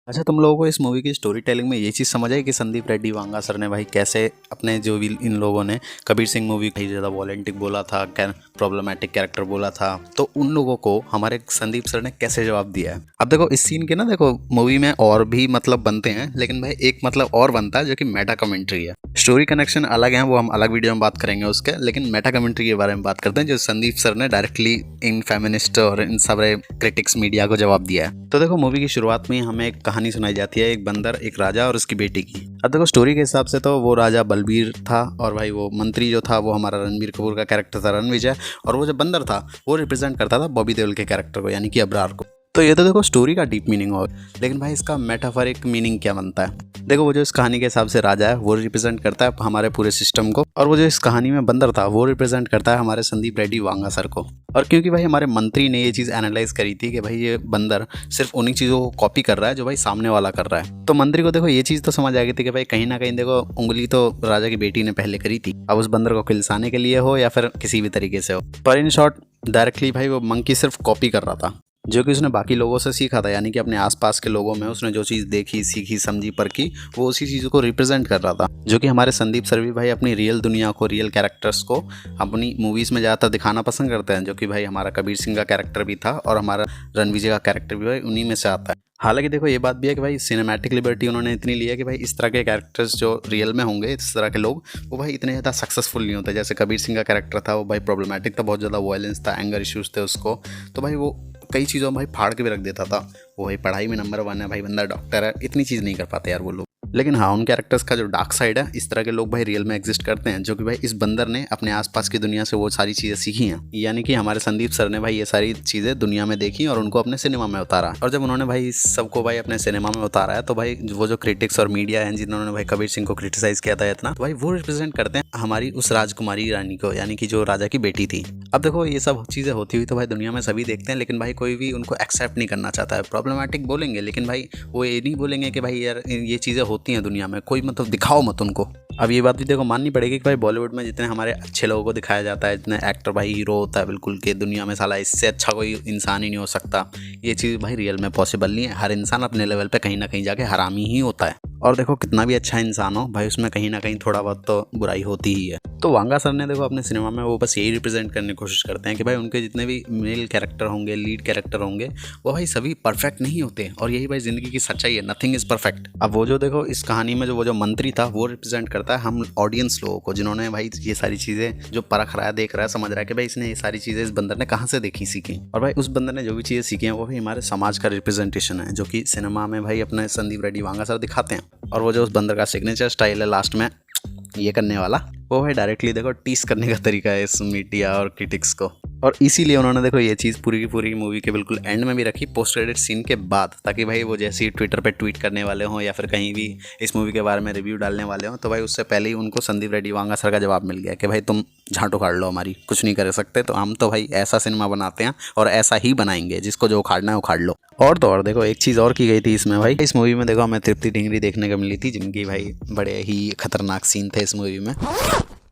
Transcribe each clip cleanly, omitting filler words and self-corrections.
अच्छा, तुम लोगों को इस मूवी की स्टोरी टेलिंग में ये चीज़ समझ आई कि संदीप रेड्डी वांगा सर ने भाई कैसे अपने जो भी इन लोगों ने कबीर सिंह मूवी कहीं ज़्यादा वॉलेंटिक बोला था, प्रॉब्लमेटिक कैरेक्टर बोला था, तो उन लोगों को हमारे संदीप सर ने कैसे जवाब दिया है। अब देखो इस सीन के ना, देखो मूवी में और भी मतलब बनते हैं, लेकिन भाई एक मतलब और बनता है जो कि मेटा कमेंट्री है। स्टोरी कनेक्शन अलग है, वो हम अलग वीडियो में बात करेंगे उसके, लेकिन मेटा कमेंट्री के बारे में बात करते हैं जो संदीप सर ने डायरेक्टली इन फेमिनिस्ट और इन सब क्रिटिक्स मीडिया को जवाब दिया है। तो देखो मूवी की शुरुआत में हमें एक कहानी सुनाई जाती है, एक बंदर, एक राजा और उसकी बेटी की। अब देखो स्टोरी के हिसाब से तो वो राजा बलबीर था और भाई वो मंत्री जो था वो हमारा रणबीर कपूर का कैरेक्टर था रणविजय, और वो जो बंदर था वो रिप्रेजेंट करता था बॉबी देओल के कैरेक्टर को, यानी कि अबरार को। तो ये तो देखो स्टोरी का डीप मीनिंग हो, लेकिन भाई इसका मेटाफोरिक मीनिंग क्या बनता है। देखो वो जो इस कहानी के हिसाब से राजा है वो रिप्रेजेंट करता है हमारे पूरे सिस्टम को, और वो जो इस कहानी में बंदर था वो रिप्रेजेंट करता है हमारे संदीप रेड्डी वांगा सर को। और क्योंकि भाई हमारे मंत्री ने ये चीज़ एनालाइज करी थी कि भाई ये बंदर सिर्फ उन्हीं चीज़ों को कॉपी कर रहा है जो भाई सामने वाला कर रहा है, तो मंत्री को देखो ये चीज़ तो समझ आ गई थी कि भाई कहीं ना कहीं देखो उंगली तो राजा की बेटी ने पहले करी थी, अब उस बंदर को खिलसाने के लिए हो या फिर किसी भी तरीके से हो। पर इन शॉर्ट डायरेक्टली भाई वो मंकी सिर्फ कॉपी कर रहा था जो कि उसने बाकी लोगों से सीखा था, यानी कि अपने आसपास के लोगों में उसने जो चीज़ देखी, सीखी, समझी, परखी, वो उसी चीज़ को रिप्रेजेंट कर रहा था। जो कि हमारे संदीप सर भी भाई अपनी रियल दुनिया को, रियल कैरेक्टर्स को अपनी मूवीज़ में ज़्यादातर दिखाना पसंद करते हैं, जो कि भाई हमारा कबीर सिंह का कैरेक्टर भी था और हमारा रणविजय का कैरेक्टर भी भाई उन्हीं में से आता है। हालांकि देखो ये बात भी है कि भाई सिनेमैटिक लिबर्टी उन्होंने इतनी ली है कि भाई इस तरह के कैरेक्टर्स जो रियल में होंगे, इस तरह के लोग, वो भाई इतने ज़्यादा सक्सेसफुल नहीं होते। जैसे कबीर सिंह का कैरेक्टर था वो भाई प्रॉब्लमेटिक था, बहुत ज़्यादा वायलेंस था, एंगर इश्यूज़ थे उसको, तो भाई वो कई चीज़ों में भाई फाड़ के भी रख देता था। वो भाई पढ़ाई में नंबर 1 है, भाई बंदा डॉक्टर है, इतनी चीज़ नहीं कर पाते यार वो लोग। लेकिन हाँ, उन कैरेक्टर्स का जो डार्क साइड है, इस तरह के लोग भाई रियल में एग्जिस्ट करते हैं, जो कि भाई इस बंदर ने अपने आसपास की दुनिया से वो सारी चीज़ें सीखी हैं। यानी कि हमारे संदीप सर ने भाई ये सारी चीज़ें दुनिया में देखी और उनको अपने सिनेमा में उतारा, और जब उन्होंने भाई सबको भाई अपने सिनेमा में उतारा है, तो भाई वो जो क्रिटिक्स और मीडिया है जिन्होंने भाई कबीर सिंह को क्रिटिसाइज किया था इतना, तो भाई वो रिप्रेजेंट करते हैं हमारी उस राजकुमारी रानी को, यानी कि जो राजा की बेटी थी। अब देखो ये सब चीज़ें होती हुई तो भाई दुनिया में सभी देखते हैं, लेकिन भाई कोई भी उनको एक्सेप्ट नहीं करना चाहता है। प्रॉब्लमेटिक बोलेंगे, लेकिन भाई वो ये नहीं बोलेंगे कि भाई यार ये चीज़ें होती हैं दुनिया में, कोई मतलब दिखाओ मत उनको। अब ये बात भी देखो माननी पड़ेगी कि भाई बॉलीवुड में जितने हमारे अच्छे लोगों को दिखाया जाता है, जितने एक्टर भाई हीरो होता है बिल्कुल के दुनिया में, साला इससे अच्छा कोई इंसान ही नहीं हो सकता, ये चीज़ भाई रियल में पॉसिबल नहीं है। हर इंसान अपने लेवल पे कहीं ना कहीं जाके हरामी ही होता है, और देखो कितना भी अच्छा इंसान हो भाई उसमें कहीं ना कहीं थोड़ा बहुत तो बुराई होती ही है। तो वांगा सर ने देखो अपने सिनेमा में वो बस यही रिप्रेजेंट करने की कोशिश करते हैं कि भाई उनके जितने भी मेल कैरेक्टर होंगे, लीड कैरेक्टर होंगे, वो भाई सभी परफेक्ट नहीं होते, और यही भाई जिंदगी की सच्चाई है, नथिंग इज परफेक्ट। अब वो जो देखो इस कहानी में जो वो जो मंत्री था वो रिप्रेजेंट करता है हम ऑडियंस लोगों को, जिन्होंने भाई ये सारी चीज़ें जो परख रहा है, देख रहा है, समझ रहा है कि भाई इसने ये सारी चीज़ें इस बंदर ने कहाँ से देखी, सीखी, और भाई उस बंदर ने जो भी चीज़ें सीखी हैं वो भी हमारे समाज का रिप्रेजेंटेशन है, जो कि सिनेमा में भाई अपने संदीप रेड्डी वांगा सर दिखाते हैं। और वो जो उस बंदर का सिग्नेचर स्टाइल है लास्ट में ये करने वाला, वो भाई डायरेक्टली देखो टीस करने का तरीका है इस मीडिया और क्रिटिक्स को, और इसीलिए उन्होंने देखो ये चीज़ पूरी की पूरी मूवी के बिल्कुल एंड में भी रखी, पोस्ट क्रेडिट सीन के बाद, ताकि भाई वो जैसे ही ट्विटर पे ट्वीट करने वाले हों या फिर कहीं भी इस मूवी के बारे में रिव्यू डालने वाले हों, तो भाई उससे पहले ही उनको संदीप रेड्डी वांगा सर का जवाब मिल गया कि भाई तुम झांटो उखाड़ लो, हमारी कुछ नहीं कर सकते, तो हम तो भाई ऐसा सिनेमा बनाते हैं और ऐसा ही बनाएंगे, जिसको जो उखाड़ना है उखाड़ लो। और तो और देखो एक चीज़ और की गई थी इसमें भाई, इस मूवी में देखो हमें तृप्ति डिंगरी देखने को मिली थी, जिनकी भाई बड़े ही खतरनाक सीन थे इस मूवी में।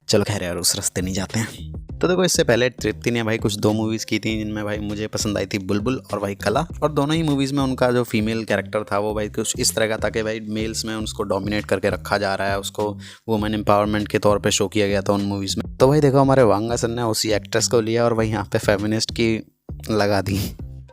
चलो खैर यार उस रास्ते नहीं जाते हैं। तो देखो इससे पहले तृप्ति ने भाई कुछ 2 मूवीज़ की थी जिनमें भाई मुझे पसंद आई थी बुलबुल और भाई कला, और दोनों ही मूवीज़ में उनका जो फीमेल कैरेक्टर था वो भाई कुछ इस तरह का था कि भाई मेल्स में उसको डोमिनेट करके रखा जा रहा है, उसको वुमेन एम्पावरमेंट के तौर पे शो किया गया था उन मूवीज़ में। तो भाई देखो हमारे वांगा सर ने उसी एक्ट्रेस को लिया और भाई यहाँ पे फेमिनिस्ट की लगा दी।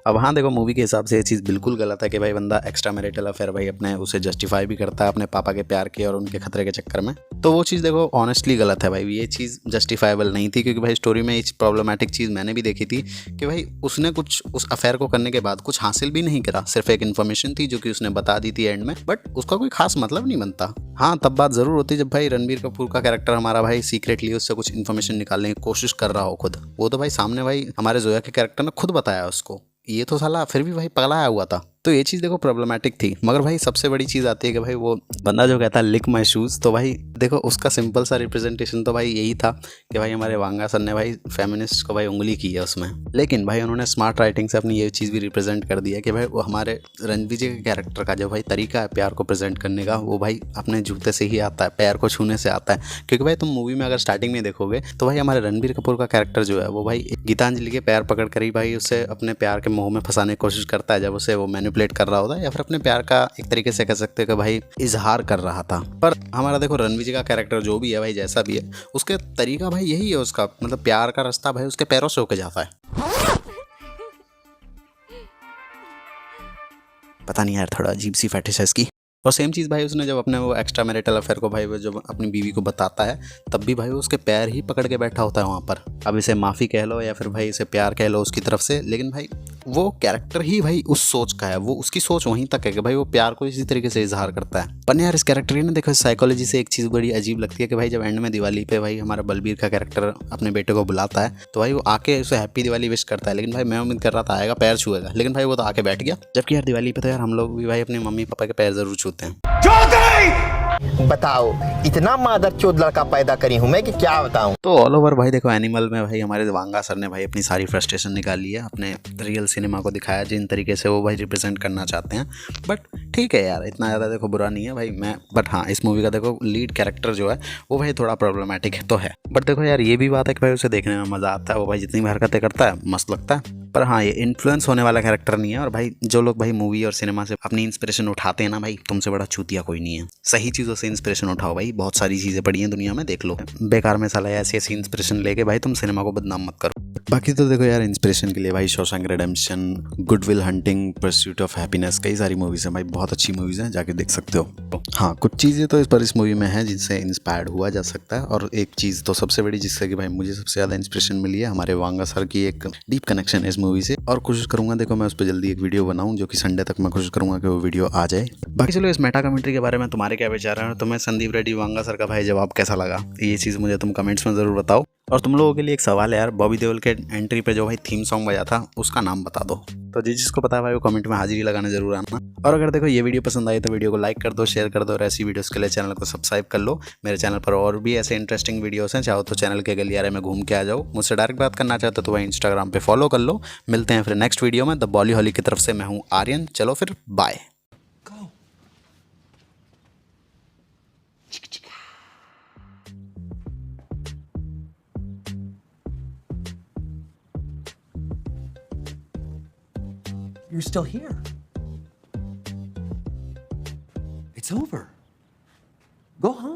अब हाँ देखो मूवी के हिसाब से ये चीज़ बिल्कुल गलत है कि भाई बंदा एक्स्ट्रा मैरिटल अफेयर भाई अपने उसे जस्टिफाई भी करता है अपने पापा के प्यार के और उनके खतरे के चक्कर में, तो वो चीज़ देखो ऑनेस्टली गलत है भाई, ये चीज़ जस्टिफाइबल नहीं थी, क्योंकि भाई स्टोरी में एक प्रॉब्लमेटिक चीज़ मैंने भी देखी थी कि भाई उसने कुछ उस अफेयर को करने के बाद कुछ हासिल भी नहीं करा, सिर्फ एक इन्फॉर्मेशन थी जो कि उसने बता दी थी एंड में, बट उसका कोई खास मतलब नहीं बनता। हाँ तब बात ज़रूर होती जब भाई रणबीर कपूर का कैरेक्टर हमारा भाई सीक्रेटली उससे कुछ इन्फॉर्मेशन निकालने की कोशिश कर रहा हो खुद, वो तो भाई सामने भाई हमारे जोया के कैरेक्टर ने खुद बताया उसको, ये तो साला फिर भी भाई पगलाया हुआ था, तो ये चीज़ देखो प्रॉब्लमेटिक थी। मगर भाई सबसे बड़ी चीज़ आती है कि भाई वो बंदा जो कहता है लिक माई शूज़, तो भाई देखो उसका सिंपल सा रिप्रेजेंटेशन तो भाई यही था कि भाई हमारे वांगा सर ने भाई फेमिनिस्ट को भाई उंगली की है उसमें, लेकिन भाई उन्होंने स्मार्ट राइटिंग से अपनी ये चीज़ भी रिप्रेजेंट कर दिया कि भाई वो हमारे रणविजय के कैरेक्टर का जो भाई तरीका है प्यार को प्रेजेंट करने का, वो भाई अपने जूते से ही आता है, पैर को छूने से आता है। क्योंकि भाई तुम मूवी में अगर स्टार्टिंग में देखोगे तो भाई हमारे रणबीर कपूर का कैरेक्टर जो है वो भाई गीतांजलि के पैर पकड़ कर ही भाई उसे अपने प्यार के मोह में फंसाने की कोशिश करता है, जब उसे वो मैनिपुलेट कर रहा होता है या फिर अपने प्यार का एक तरीके से कह सकते हैं कि भाई इजहार कर रहा था। पर हमारा देखो रणवीर जी का कैरेक्टर जो भी है भाई, जैसा भी है, उसके तरीका भाई यही है उसका, मतलब प्यार का रास्ता भाई उसके पैरों से होके जाता है। पता नहीं यार, थोड़ा अजीब सी फैटिश है इसकी। और सेम चीज़ भाई उसने जब अपने वो एक्स्ट्रा मैरिटल अफेयर को भाई वो जब अपनी बीवी को बताता है, तब भी भाई वो उसके पैर ही पकड़ के बैठा होता है वहाँ पर। अब इसे माफ़ी कह लो या फिर भाई इसे प्यार कह लो उसकी तरफ से, लेकिन भाई वो कैरेक्टर ही भाई उस सोच का है, वो उसकी सोच वहीं तक है कि भाई वो प्यार को इसी तरीके से इजहार करता है। पर यार इस कैरेक्टर की ना देखो साइकोलॉजी से एक चीज़ बड़ी अजीब लगती है कि भाई जब एंड में दिवाली पे भाई हमारा बलबीर का कैरेक्टर अपने बेटे को बुलाता है, तो भाई वो आके उसे हैप्पी दिवाली विश करता है, लेकिन भाई मैं उम्मीद कर रहा था आएगा पैर छुएगा, लेकिन भाई वो तो आके बैठ गया। जबकि यार दिवाली पे तो यार हम लोग भी भाई अपने मम्मी पापा के पैर जरूर छूते हैं। बताओ, इतना मादरचोद लड़का पैदा करी हूं मैं कि क्या बताऊं। तो ऑल ओवर भाई देखो एनिमल में भाई हमारे वांगा सर ने भाई अपनी सारी फ्रस्ट्रेशन निकाली है, अपने रियल सिनेमा को दिखाया जिन तरीके से वो भाई रिप्रेजेंट करना चाहते हैं। बट ठीक है यार, इतना ज़्यादा देखो बुरा नहीं है भाई मैं, बट हाँ इस मूवी का देखो लीड कैरेक्टर जो है वो भाई थोड़ा प्रॉब्लमेटिक है तो है। बट देखो यार ये भी बात है कि भाई उसे देखने में मज़ा आता है, वो भाई जितनी भी हरकतें करता है मस्त लगता है। पर हाँ ये इन्फ्लुएंस होने वाला कैरेक्टर नहीं है। और भाई जो लोग भाई मूवी और सिनेमा से अपनी इंस्पिरेशन उठाते हैं ना भाई, तुमसे बड़ा चूतिया कोई नहीं है। सही चीज़ों से इंस्पिरेशन उठाओ भाई, बहुत सारी चीज़ें पड़ी हैं दुनिया में, देख लो। बेकार में साला ऐसी ऐसी इंस्पिरेशन लेके भाई तुम सिनेमा को बदनाम मत करो। बाकी तो देखो यार इंस्पिरेशन के लिए भाई Shawshank redemption, good will hunting, pursuit of happiness, कई सारी मूवीज़ हैं भाई, बहुत अच्छी मूवीज़ हैं, जाके देख सकते हो। हाँ कुछ चीज़ें तो इस मूवी में है जिनसे इंस्पायर्ड हुआ जा सकता है। और एक चीज़ तो सबसे बड़ी जिससे कि भाई मुझे सबसे ज़्यादा इंस्पिरेशन मिली है, हमारे वांगा सर की एक डीप कनेक्शन है इस मूवी से। और कोशिश करूंगा देखो मैं उस पर जल्दी एक वीडियो बनाऊं, जो कि संडे तक मैं कोशिश करूंगा कि वो वीडियो आ जाए। बाकी चलो इस मेटा कमेंट्री के बारे में तुम्हारे क्या विचार हैं, तुम्हें संदीप रेड्डी वांगा सर का भाई जवाब कैसा लगा, ये चीज़ मुझे तुम कमेंट्स में ज़रूर बताओ। और तुम लोगों के लिए एक सवाल है यार, बॉबी देओल के एंट्री पे जो भाई थीम सॉन्ग बजा था उसका नाम बता दो। तो जिसको पता है भाई वो कमेंट में हाजिरी लगाने जरूर आना। और अगर देखो ये वीडियो पसंद आई तो वीडियो को लाइक कर दो, शेयर कर दो, और ऐसी वीडियोस के लिए चैनल को सब्सक्राइब कर लो। मेरे चैनल पर और भी ऐसे इंटरेस्टिंग वीडियोस हैं, चाहो तो चैनल के गलियारे में घूम के आ जाओ। मुझसे डायरेक्ट बात करना चाहते हो तो भाई इंस्टाग्राम पे फॉलो कर लो। मिलते हैं फिर नेक्स्ट वीडियो में। द बॉली हॉली की तरफ से मैं हूँ आर्यन, चलो फिर bye. You're still here. It's over. Go home.